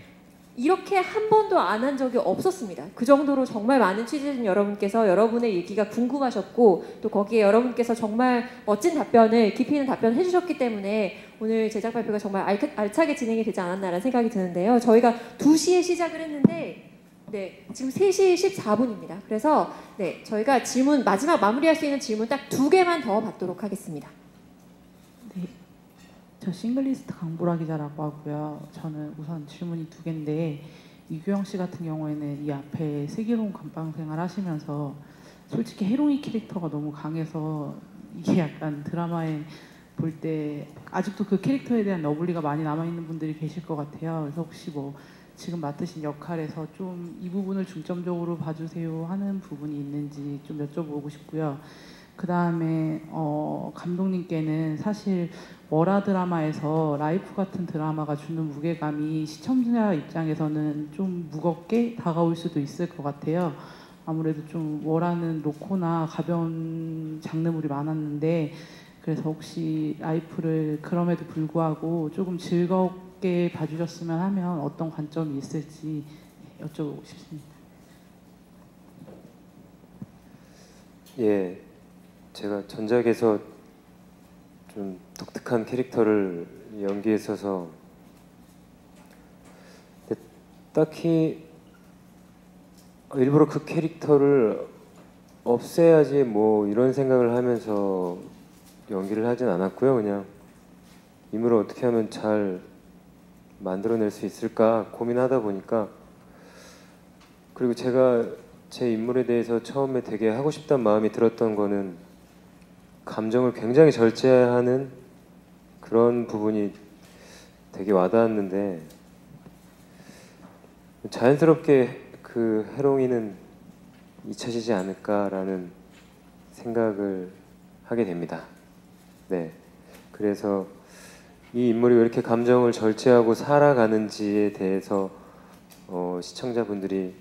이렇게 한 번도 안 한 적이 없었습니다. 그 정도로 정말 많은 취재진 여러분께서 여러분의 얘기가 궁금하셨고 또 거기에 여러분께서 정말 멋진 답변을 깊이 있는 답변을 해주셨기 때문에 오늘 제작 발표가 정말 알차게 진행이 되지 않았나라는 생각이 드는데요. 저희가 2시에 시작을 했는데 네, 지금 3시 14분입니다. 그래서 네, 저희가 질문 마지막 마무리할 수 있는 질문 딱 2개만 더 받도록 하겠습니다. 저 싱글리스트 강보라 기자라고 하고요. 저는 우선 질문이 2개인데 이규영 씨 같은 경우에는 이 앞에 슬기로운 감방 생활 하시면서 솔직히 해롱이 캐릭터가 너무 강해서 이게 약간 드라마에 볼 때 아직도 그 캐릭터에 대한 러블리가 많이 남아있는 분들이 계실 것 같아요. 그래서 혹시 뭐 지금 맡으신 역할에서 좀 이 부분을 중점적으로 봐주세요 하는 부분이 있는지 좀 여쭤보고 싶고요. 그 다음에 감독님께는 사실 월화 드라마에서 라이프 같은 드라마가 주는 무게감이 시청자 입장에서는 좀 무겁게 다가올 수도 있을 것 같아요. 아무래도 좀 월화는 로코나 가벼운 장르물이 많았는데 그래서 혹시 라이프를 그럼에도 불구하고 조금 즐겁게 봐주셨으면 하면 어떤 관점이 있을지 여쭤보고 싶습니다. 예. 제가 전작에서 좀 독특한 캐릭터를 연기했어서 딱히 일부러 그 캐릭터를 없애야지 뭐 이런 생각을 하면서 연기를 하진 않았고요. 그냥 인물을 어떻게 하면 잘 만들어낼 수 있을까 고민하다 보니까 그리고 제가 제 인물에 대해서 처음에 되게 하고 싶다는 마음이 들었던 거는 감정을 굉장히 절제하는 그런 부분이 되게 와닿았는데 자연스럽게 그 해롱이는 잊혀지지 않을까라는 생각을 하게 됩니다. 네, 그래서 이 인물이 왜 이렇게 감정을 절제하고 살아가는지에 대해서 시청자분들이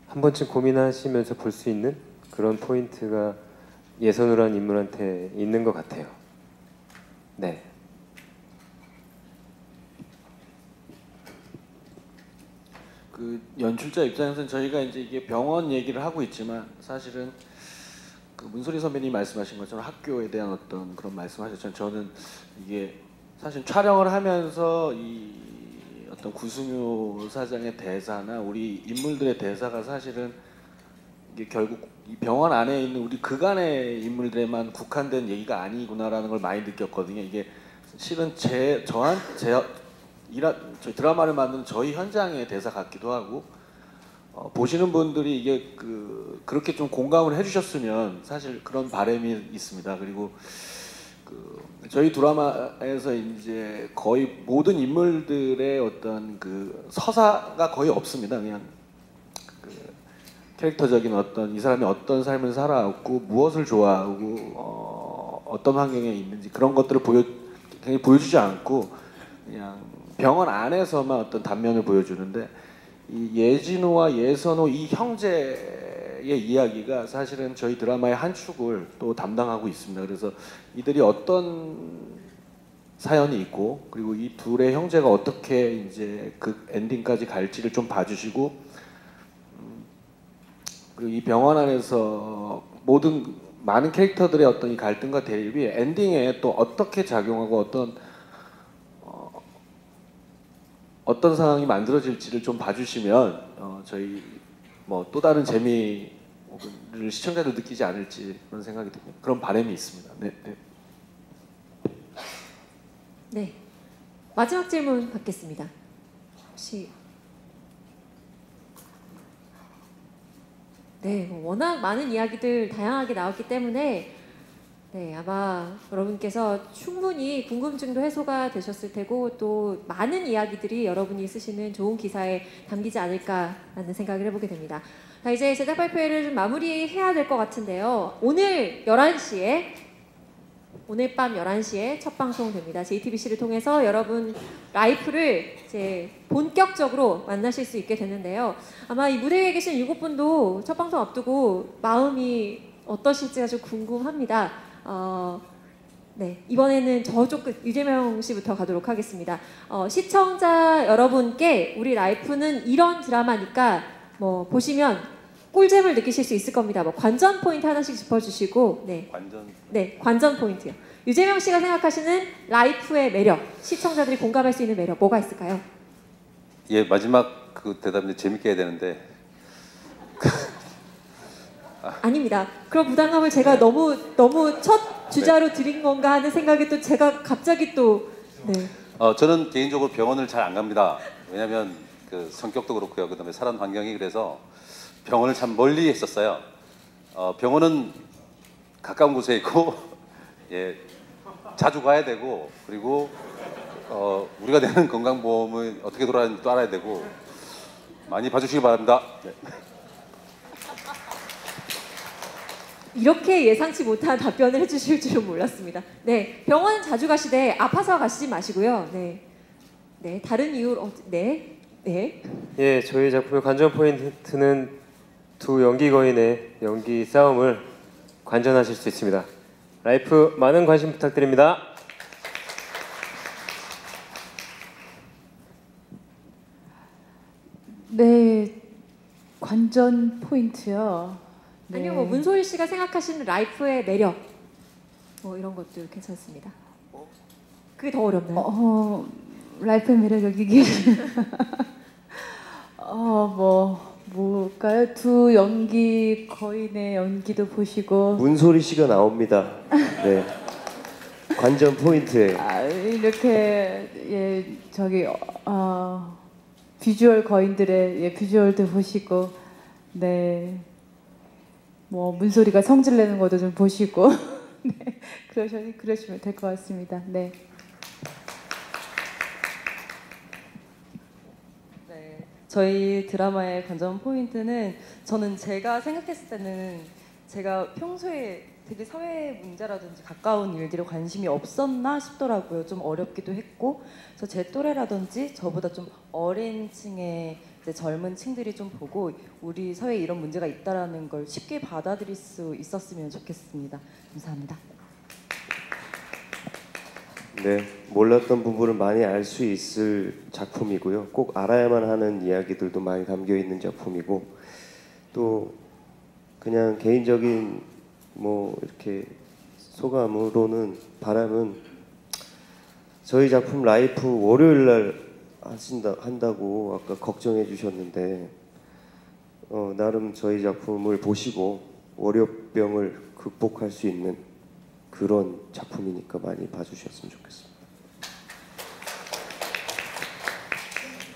한 번쯤 고민하시면서 볼 수 있는 그런 포인트가 예선으로 한 인물한테 있는 것 같아요. 네. 그 연출자 입장에서는 저희가 이제 이게 병원 얘기를 하고 있지만 사실은 그 문소리 선배님이 말씀하신 것처럼 학교에 대한 어떤 그런 말씀하셨잖아요. 저는 이게 사실 촬영을 하면서 이 어떤 구승효 사장의 대사나 우리 인물들의 대사가 사실은 이게 결국 이 병원 안에 있는 우리 그간의 인물들에만 국한된 얘기가 아니구나라는 걸 많이 느꼈거든요. 이게 실은 저희 드라마를 만드는 저희 현장의 대사 같기도 하고 보시는 분들이 이게 그렇게 좀 공감을 해주셨으면 사실 그런 바람이 있습니다. 그리고 저희 드라마에서 이제 거의 모든 인물들의 어떤 그 서사가 거의 없습니다. 그냥 그 캐릭터적인 어떤 이 사람이 어떤 삶을 살아왔고 무엇을 좋아하고 어떤 환경에 있는지 그런 것들을 굉장히 보여주지 않고 그냥 병원 안에서만 어떤 단면을 보여주는데 이 예진호와 예선호 이 형제의 이야기가 사실은 저희 드라마의 한 축을 또 담당하고 있습니다. 그래서 이들이 어떤 사연이 있고 그리고 이 둘의 형제가 어떻게 이제 그 엔딩까지 갈지를 좀 봐주시고 그리고 이 병원 안에서 많은 캐릭터들의 어떤 이 갈등과 대립이 엔딩에 또 어떻게 작용하고 어떤 상황이 만들어질지를 좀 봐주시면 저희 뭐 또 다른 재미를 시청자들 느끼지 않을지 그런 생각이 듭니다. 그런 바람이 있습니다. 네. 네. 마지막 질문 받겠습니다. 혹시 네, 워낙 많은 이야기들 다양하게 나왔기 때문에 네, 아마 여러분께서 충분히 궁금증도 해소가 되셨을 테고 또 많은 이야기들이 여러분이 쓰시는 좋은 기사에 담기지 않을까라는 생각을 해보게 됩니다. 자, 이제 제작 발표회를 좀 마무리해야 될 것 같은데요. 오늘 밤 11시에 첫 방송됩니다. JTBC를 통해서 여러분 라이프를 이제 본격적으로 만나실 수 있게 되는데요. 아마 이 무대에 계신 7분도 첫 방송 앞두고 마음이 어떠실지가 좀 궁금합니다. 네, 이번에는 저쪽 끝 유재명 씨부터 가도록 하겠습니다. 시청자 여러분께 우리 라이프는 이런 드라마니까 뭐 보시면 꿀잼을 느끼실 수 있을 겁니다. 뭐 관전 포인트 하나씩 짚어주시고, 네, 관전 포인트요. 유재명 씨가 생각하시는 라이프의 매력, 시청자들이 공감할 수 있는 매력 뭐가 있을까요? 예, 마지막 그 대답이 재밌게 해야 되는데. 아닙니다. 그런 부담감을 제가 너무 첫 주자로 드린 건가 하는 생각이 또 제가 갑자기 또 네. 저는 개인적으로 병원을 잘 안 갑니다. 왜냐하면 그 성격도 그렇고요. 그다음에 살아온 환경이 그래서 병원을 참 멀리 했었어요. 병원은 가까운 곳에 있고 예, 자주 가야 되고 그리고 우리가 내는 건강보험을 어떻게 돌아가는지 또 알아야 되고 많이 봐주시기 바랍니다. 네. 이렇게 예상치 못한 답변을 해주실 줄은 몰랐습니다. 네, 병원 자주 가시되 아파서 가시지 마시고요. 네, 네, 다른 이유로 네. 예, 저희 작품의 관전 포인트는 두 연기 거인의 연기 싸움을 관전하실 수 있습니다. 라이프 많은 관심 부탁드립니다. 네, 관전 포인트요. 네. 아니요, 뭐 문소희 씨가 생각하시는 라이프의 매력 뭐 이런 것도 괜찮습니다. 그게 더 어렵나요? 라이프의 매력 여기 뭘까요? 두 연기 거인의 연기도 보시고 문소리 씨가 나옵니다. 네. 관전 포인트에 이렇게 비주얼 거인들의 비주얼도 보시고 네. 뭐 문소리가 성질 내는 것도 좀 보시고 네, 그러시면 될 것 같습니다. 네. 네, 저희 드라마의 관전 포인트는 저는 제가 생각했을 때는 제가 평소에 되게 사회 문제라든지 가까운 일들에 관심이 없었나 싶더라고요. 좀 어렵기도 했고 그래서 제 또래라든지 저보다 좀 어린 층의 이제 젊은 층들이 좀 보고 우리 사회에 이런 문제가 있다라는 걸 쉽게 받아들일 수 있었으면 좋겠습니다. 감사합니다. 네, 몰랐던 부분을 많이 알 수 있을 작품이고요. 꼭 알아야만 하는 이야기들도 많이 담겨 있는 작품이고 또 그냥 개인적인 뭐 이렇게 소감으로는 바람은 저희 작품 라이프 월요일 날 한다고 아까 걱정해 주셨는데 나름 저희 작품을 보시고 월요병을 극복할 수 있는 그런 작품이니까 많이 봐주셨으면 좋겠습니다.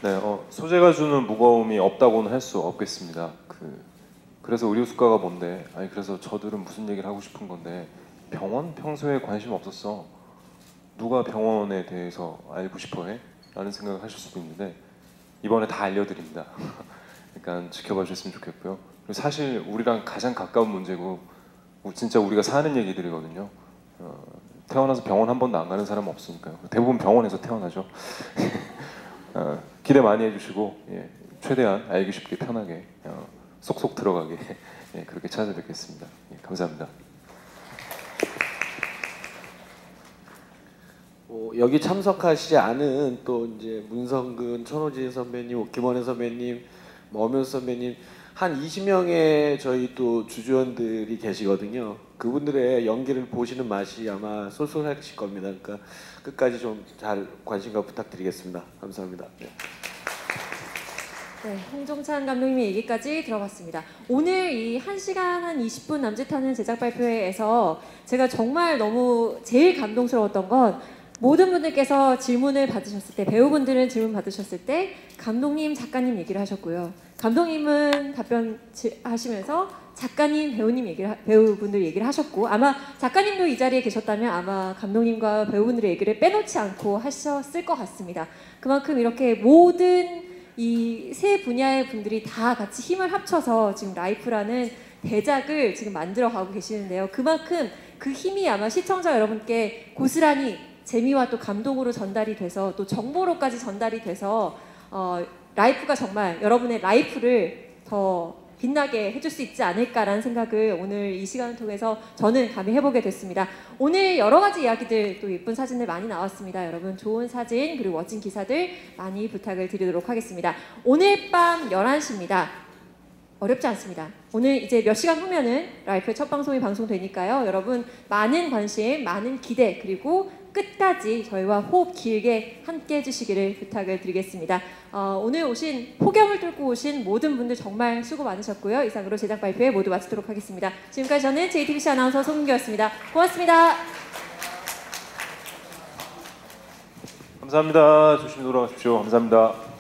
네, 소재가 주는 무거움이 없다고는 할 수 없겠습니다. 그래서 의료수가가 뭔데? 아니 그래서 저들은 무슨 얘기를 하고 싶은 건데 병원 평소에 관심 없었어. 누가 병원에 대해서 알고 싶어해? 라는 생각을 하실 수도 있는데 이번에 다 알려드립니다. 그러니까 지켜봐 주셨으면 좋겠고요. 그리고 사실 우리랑 가장 가까운 문제고 진짜 우리가 사는 얘기들이거든요. 태어나서 병원 한 번도 안 가는 사람은 없으니까요. 대부분 병원에서 태어나죠. 기대 많이 해주시고 예, 최대한 알기 쉽게 편하게 쏙쏙 들어가게 예, 그렇게 찾아뵙겠습니다. 예, 감사합니다. 여기 참석하시지 않은 또 이제 문성근, 천호진 선배님, 김원혜 선배님, 엄현수 선배님 한 20명의 저희 또 주주원들이 계시거든요. 그분들의 연기를 보시는 맛이 아마 쏠쏠하실 겁니다. 그러니까 끝까지 좀 잘 관심과 부탁드리겠습니다. 감사합니다. 네. 네, 홍종찬 감독님의 얘기까지 들어봤습니다. 오늘 이 1시간 한 20분 남짓하는 제작 발표회에서 제가 정말 너무 제일 감동스러웠던 건 모든 분들께서 질문을 받으셨을 때, 배우분들은 질문 받으셨을 때 감독님, 작가님 얘기를 하셨고요. 감독님은 답변하시면서 작가님, 배우분들 얘기를 하셨고, 아마 작가님도 이 자리에 계셨다면 아마 감독님과 배우분들의 얘기를 빼놓지 않고 하셨을 것 같습니다. 그만큼 이렇게 모든 이 세 분야의 분들이 다 같이 힘을 합쳐서 지금 라이프라는 대작을 지금 만들어가고 계시는데요. 그만큼 그 힘이 아마 시청자 여러분께 고스란히 재미와 또 감동으로 전달이 돼서 또 정보로까지 전달이 돼서 라이프가 정말 여러분의 라이프를 더 빛나게 해줄 수 있지 않을까라는 생각을 오늘 이 시간을 통해서 저는 감히 해보게 됐습니다. 오늘 여러 가지 이야기들, 또 예쁜 사진들 많이 나왔습니다. 여러분 좋은 사진 그리고 멋진 기사들 많이 부탁을 드리도록 하겠습니다. 오늘 밤 11시입니다. 어렵지 않습니다. 오늘 이제 몇 시간 후면은 라이프의 첫 방송이 방송되니까요. 여러분 많은 관심, 많은 기대, 그리고 끝까지 저희와 호흡 길게 함께 해주시기를 부탁을 드리겠습니다. 오늘 오신, 폭염을 뚫고 오신 모든 분들 정말 수고 많으셨고요. 이상으로 제작 발표회 모두 마치도록 하겠습니다. 지금까지 저는 JTBC 아나운서 송민규였습니다. 고맙습니다. 감사합니다. 조심히 돌아가십시오. 감사합니다.